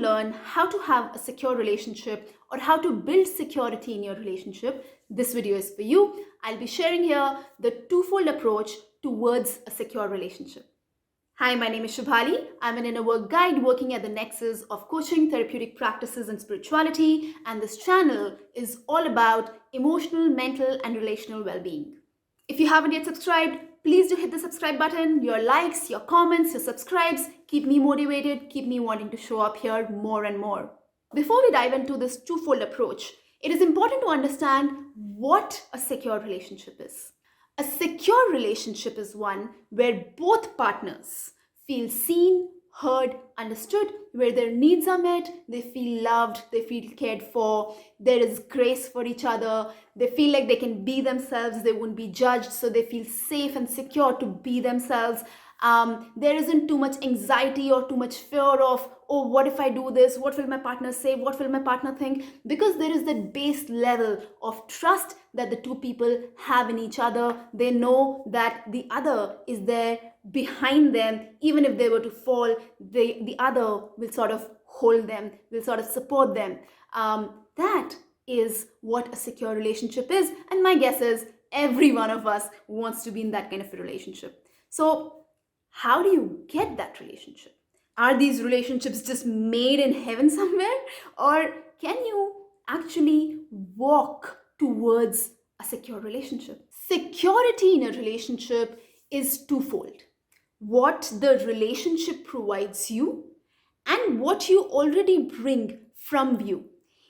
learn how to have a secure relationship or how to build security in your relationship, this video is for you. I'll be sharing here the twofold approach towards a secure relationship. Hi, my name is Shubhali. I'm an inner work guide working at the nexus of coaching, therapeutic practices, and spirituality. And this channel is all about emotional, mental, and relational well-being. If you haven't yet subscribed, please do hit the subscribe button. Your likes, your comments, your subscribes keep me motivated, keep me wanting to show up here more and more. Before we dive into this twofold approach, it is important to understand what a secure relationship is. A secure relationship is one where both partners feel seen, heard, understood, where their needs are met, they feel loved, they feel cared for, there is grace for each other, they feel like they can be themselves, they won't be judged, so they feel safe and secure to be themselves. There isn't too much anxiety or too much fear of, oh, what if I do this? What will my partner say? What will my partner think? Because there is that base level of trust that the two people have in each other. They know that the other is there behind them. Even if they were to fall, the other will sort of hold them, will sort of support them. That is what a secure relationship is. And my guess is every one of us wants to be in that kind of a relationship. So how do you get that relationship? Are these relationships just made in heaven somewhere? Or can you actually walk towards a secure relationship? Security in a relationship is twofold. What the relationship provides you and what you already bring from you.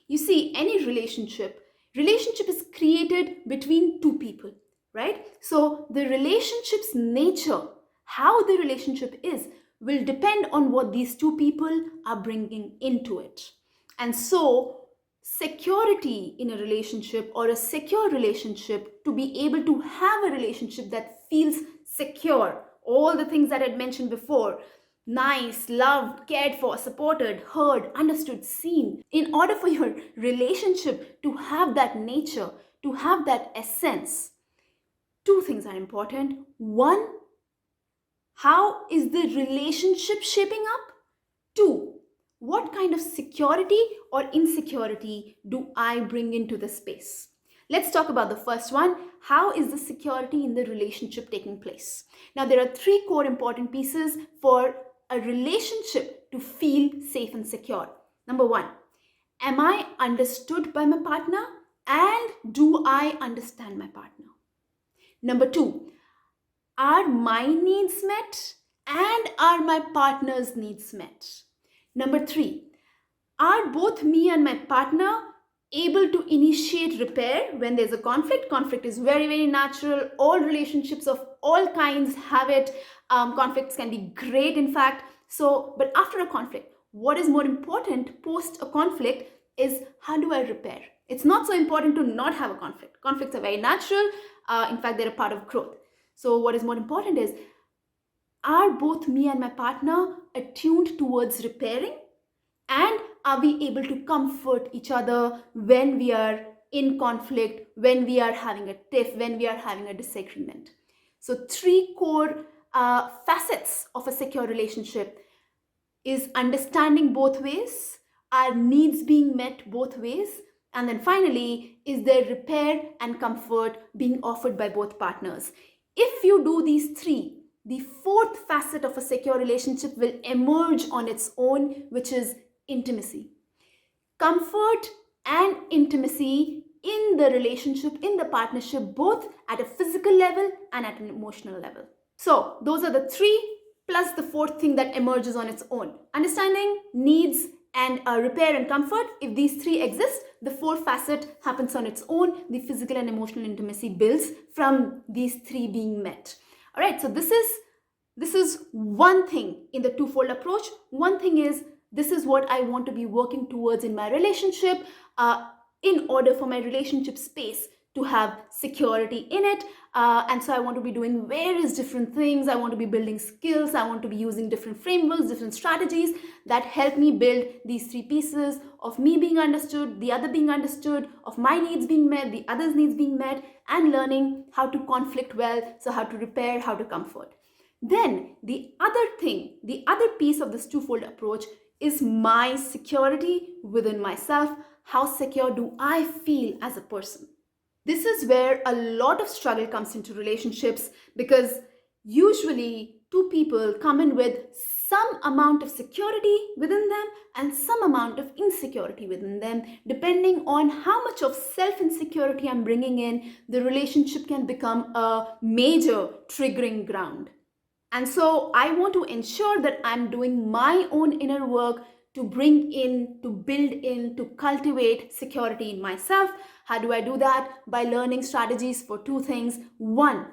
You see, any relationship is created between two people, right? So the relationship's nature, how the relationship is, will depend on what these two people are bringing into it. And so security in a relationship or a secure relationship, to be able to have a relationship that feels secure, all the things that I'd mentioned before, nice, loved, cared for, supported, heard, understood, seen. In order for your relationship to have that nature, to have that essence, two things are important. One, how is the relationship shaping up? Two, what kind of security or insecurity do I bring into the space? Let's talk about the first one. How is the security in the relationship taking place? Now, there are three core important pieces for a relationship to feel safe and secure. Number one, am I understood by my partner? And do I understand my partner? Number two, are my needs met and are my partner's needs met? Number three, are both me and my partner able to initiate repair when there's a conflict? Conflict is very, very natural. All relationships of all kinds have it. Conflicts can be great, in fact. But after a conflict, what is more important post a conflict is how do I repair? It's not so important to not have a conflict. Conflicts are very natural. In fact, they're a part of growth. So what is more important is, are both me and my partner attuned towards repairing? And are we able to comfort each other when we are in conflict, when we are having a tiff, when we are having a disagreement? So three core facets of a secure relationship is understanding both ways, are needs being met both ways, and then finally, is there repair and comfort being offered by both partners? If you do these three, the fourth facet of a secure relationship will emerge on its own, which is intimacy. Comfort and intimacy in the relationship, in the partnership, both at a physical level and at an emotional level. So those are the three plus the fourth thing that emerges on its own. Understanding, needs, and repair and comfort. If these three exist, the fourth facet happens on its own. The physical and emotional intimacy builds from these three being met. All right, so this is one thing in the twofold approach. One thing is, this is what I want to be working towards in my relationship in order for my relationship space to have security in it. And so I want to be doing various different things. I want to be building skills. I want to be using different frameworks, different strategies that help me build these three pieces of me being understood, the other being understood, of my needs being met, the other's needs being met, and learning how to conflict well, so how to repair, how to comfort. Then the other thing, the other piece of this twofold approach is my security within myself? How secure do I feel as a person? This is where a lot of struggle comes into relationships, because usually two people come in with some amount of security within them and some amount of insecurity within them. Depending on how much of self-insecurity I'm bringing in, the relationship can become a major triggering ground. And so I want to ensure that I'm doing my own inner work to bring in, to build in, to cultivate security in myself. How do I do that? By learning strategies for two things. One,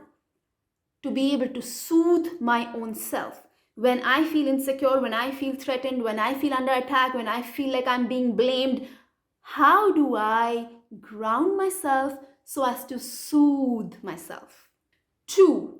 to be able to soothe my own self. When I feel insecure, when I feel threatened, when I feel under attack, when I feel like I'm being blamed, how do I ground myself so as to soothe myself? Two,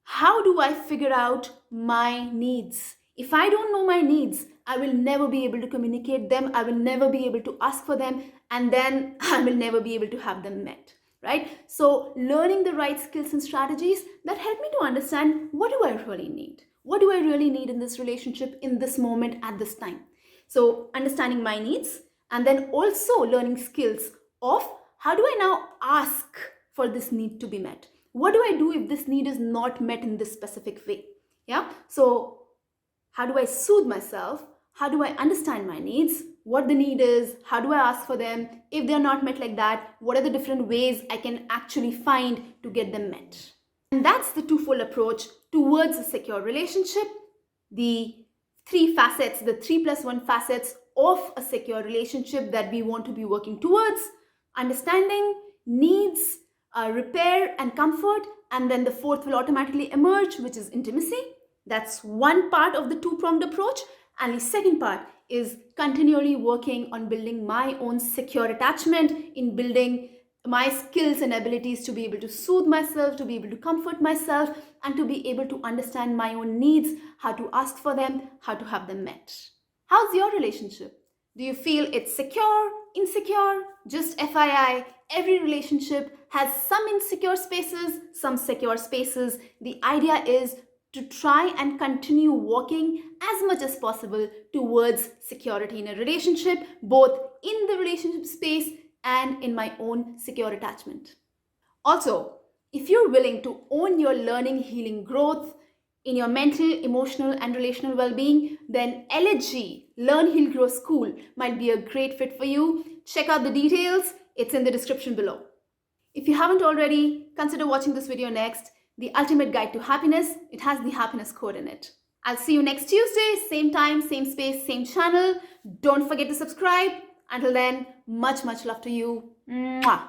how do I figure out my needs? If I don't know my needs, I will never be able to communicate them. I will never be able to ask for them, and then I will never be able to have them met, right? So learning the right skills and strategies that help me to understand, what do I really need? What do I really need in this relationship, in this moment, at this time? So understanding my needs, and then also learning skills of how do I now ask for this need to be met? What do I do if this need is not met in this specific way? Yeah. So how do I soothe myself? How do I understand my needs? What the need is? How do I ask for them? If they're not met like that, what are the different ways I can actually find to get them met? And that's the twofold approach towards a secure relationship. The three facets, the 3+1 facets of a secure relationship that we want to be working towards: understanding, needs, repair, and comfort. And then the fourth will automatically emerge, which is intimacy. That's one part of the two-pronged approach. And the second part is continually working on building my own secure attachment, in building my skills and abilities to be able to soothe myself, to be able to comfort myself, and to be able to understand my own needs, how to ask for them, how to have them met. How's your relationship? Do you feel it's secure, insecure? Just FYI, every relationship has some insecure spaces, some secure spaces. The idea is to try and continue walking as much as possible towards security in a relationship, both in the relationship space and in my own secure attachment. Also, if you're willing to own your learning, healing, growth in your mental, emotional, and relational well-being, then LHG, Learn, Heal, Grow School, might be a great fit for you. Check out the details. It's in the description below. If you haven't already, consider watching this video next, The Ultimate Guide to Happiness. It has the happiness code in it. I'll see you next Tuesday, same time, same space, same channel. Don't forget to subscribe. Until then, much love to you. Mwah.